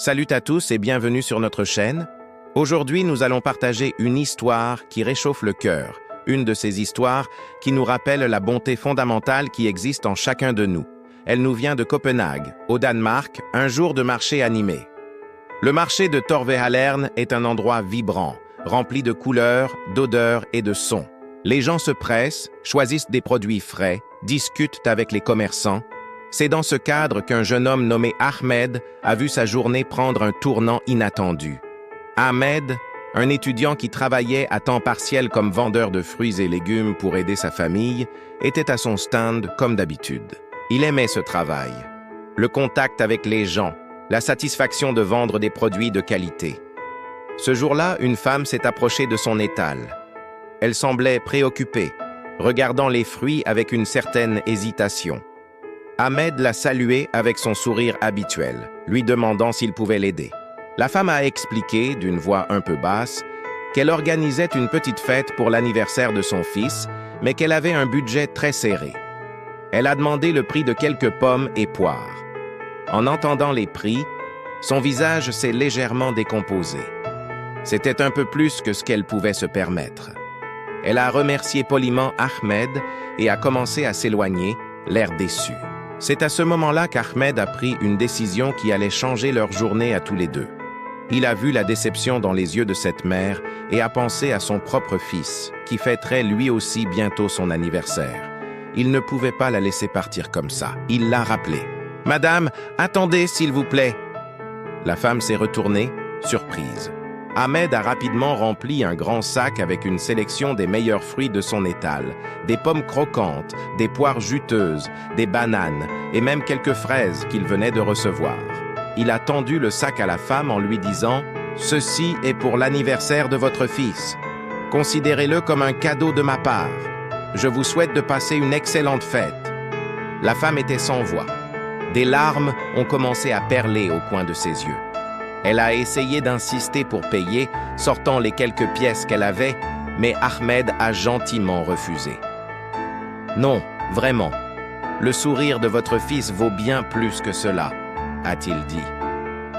Salut à tous et bienvenue sur notre chaîne. Aujourd'hui, nous allons partager une histoire qui réchauffe le cœur, une de ces histoires qui nous rappelle la bonté fondamentale qui existe en chacun de nous. Elle nous vient de Copenhague, au Danemark, un jour de marché animé. Le marché de Torvehallerne est un endroit vibrant, rempli de couleurs, d'odeurs et de sons. Les gens se pressent, choisissent des produits frais, discutent avec les commerçants. C'est dans ce cadre qu'un jeune homme nommé Ahmed a vu sa journée prendre un tournant inattendu. Ahmed, un étudiant qui travaillait à temps partiel comme vendeur de fruits et légumes pour aider sa famille, était à son stand comme d'habitude. Il aimait ce travail, le contact avec les gens, la satisfaction de vendre des produits de qualité. Ce jour-là, une femme s'est approchée de son étal. Elle semblait préoccupée, regardant les fruits avec une certaine hésitation. Ahmed l'a salué avec son sourire habituel, lui demandant s'il pouvait l'aider. La femme a expliqué, d'une voix un peu basse, qu'elle organisait une petite fête pour l'anniversaire de son fils, mais qu'elle avait un budget très serré. Elle a demandé le prix de quelques pommes et poires. En entendant les prix, son visage s'est légèrement décomposé. C'était un peu plus que ce qu'elle pouvait se permettre. Elle a remercié poliment Ahmed et a commencé à s'éloigner, l'air déçu. C'est à ce moment-là qu'Ahmed a pris une décision qui allait changer leur journée à tous les deux. Il a vu la déception dans les yeux de cette mère et a pensé à son propre fils, qui fêterait lui aussi bientôt son anniversaire. Il ne pouvait pas la laisser partir comme ça. Il l'a rappelée. « Madame, attendez, s'il vous plaît !» La femme s'est retournée, surprise. Ahmed a rapidement rempli un grand sac avec une sélection des meilleurs fruits de son étal, des pommes croquantes, des poires juteuses, des bananes et même quelques fraises qu'il venait de recevoir. Il a tendu le sac à la femme en lui disant « Ceci est pour l'anniversaire de votre fils. Considérez-le comme un cadeau de ma part. Je vous souhaite de passer une excellente fête. » La femme était sans voix. Des larmes ont commencé à perler au coin de ses yeux. Elle a essayé d'insister pour payer, sortant les quelques pièces qu'elle avait, mais Ahmed a gentiment refusé. « Non, vraiment, le sourire de votre fils vaut bien plus que cela, » a-t-il dit.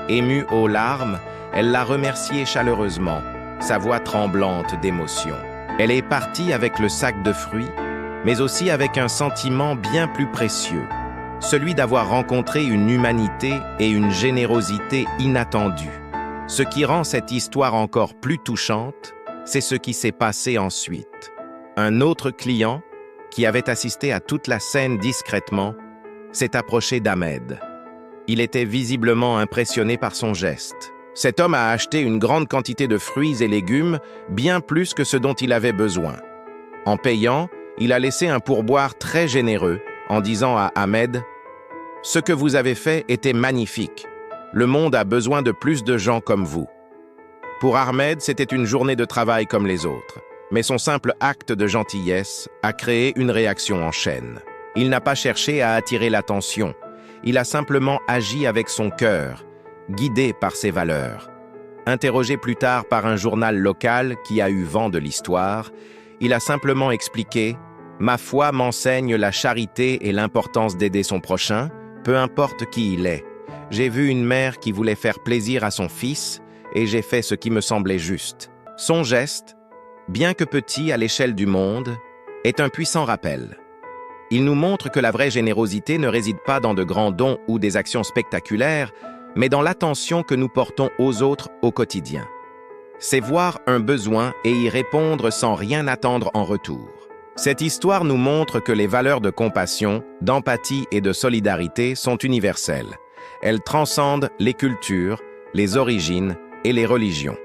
Émue aux larmes, elle l'a remercié chaleureusement, sa voix tremblante d'émotion. Elle est partie avec le sac de fruits, mais aussi avec un sentiment bien plus précieux. Celui d'avoir rencontré une humanité et une générosité inattendues. Ce qui rend cette histoire encore plus touchante, c'est ce qui s'est passé ensuite. Un autre client, qui avait assisté à toute la scène discrètement, s'est approché d'Ahmed. Il était visiblement impressionné par son geste. Cet homme a acheté une grande quantité de fruits et légumes, bien plus que ce dont il avait besoin. En payant, il a laissé un pourboire très généreux, en disant à Ahmed « Ce que vous avez fait était magnifique. Le monde a besoin de plus de gens comme vous. » Pour Ahmed, c'était une journée de travail comme les autres, mais son simple acte de gentillesse a créé une réaction en chaîne. Il n'a pas cherché à attirer l'attention, il a simplement agi avec son cœur, guidé par ses valeurs. Interrogé plus tard par un journal local qui a eu vent de l'histoire, il a simplement expliqué « Ma foi m'enseigne la charité et l'importance d'aider son prochain, peu importe qui il est. J'ai vu une mère qui voulait faire plaisir à son fils et j'ai fait ce qui me semblait juste. » Son geste, bien que petit à l'échelle du monde, est un puissant rappel. Il nous montre que la vraie générosité ne réside pas dans de grands dons ou des actions spectaculaires, mais dans l'attention que nous portons aux autres au quotidien. C'est voir un besoin et y répondre sans rien attendre en retour. Cette histoire nous montre que les valeurs de compassion, d'empathie et de solidarité sont universelles. Elles transcendent les cultures, les origines et les religions.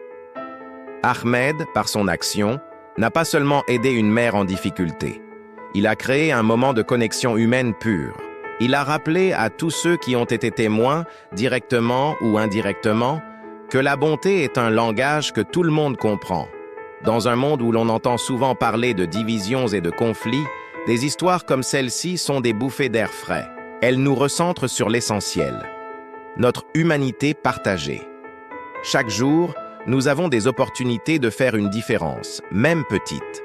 Ahmed, par son action, n'a pas seulement aidé une mère en difficulté. Il a créé un moment de connexion humaine pure. Il a rappelé à tous ceux qui ont été témoins, directement ou indirectement, que la bonté est un langage que tout le monde comprend. Dans un monde où l'on entend souvent parler de divisions et de conflits, des histoires comme celle-ci sont des bouffées d'air frais. Elles nous recentrent sur l'essentiel, notre humanité partagée. Chaque jour, nous avons des opportunités de faire une différence, même petite.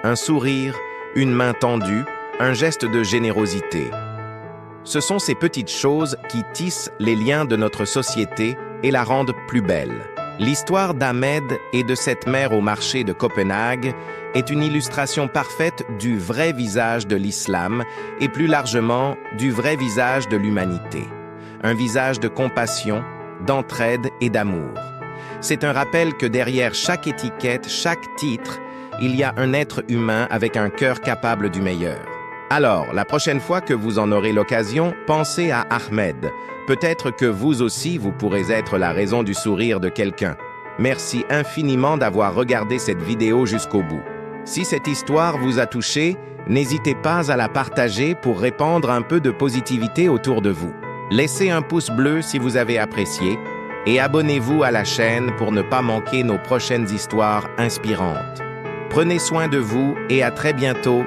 Un sourire, une main tendue, un geste de générosité. Ce sont ces petites choses qui tissent les liens de notre société et la rendent plus belle. L'histoire d'Ahmed et de cette mère au marché de Copenhague est une illustration parfaite du vrai visage de l'islam et plus largement du vrai visage de l'humanité. Un visage de compassion, d'entraide et d'amour. C'est un rappel que derrière chaque étiquette, chaque titre, il y a un être humain avec un cœur capable du meilleur. Alors, la prochaine fois que vous en aurez l'occasion, pensez à Ahmed. Peut-être que vous aussi, vous pourrez être la raison du sourire de quelqu'un. Merci infiniment d'avoir regardé cette vidéo jusqu'au bout. Si cette histoire vous a touché, n'hésitez pas à la partager pour répandre un peu de positivité autour de vous. Laissez un pouce bleu si vous avez apprécié et abonnez-vous à la chaîne pour ne pas manquer nos prochaines histoires inspirantes. Prenez soin de vous et à très bientôt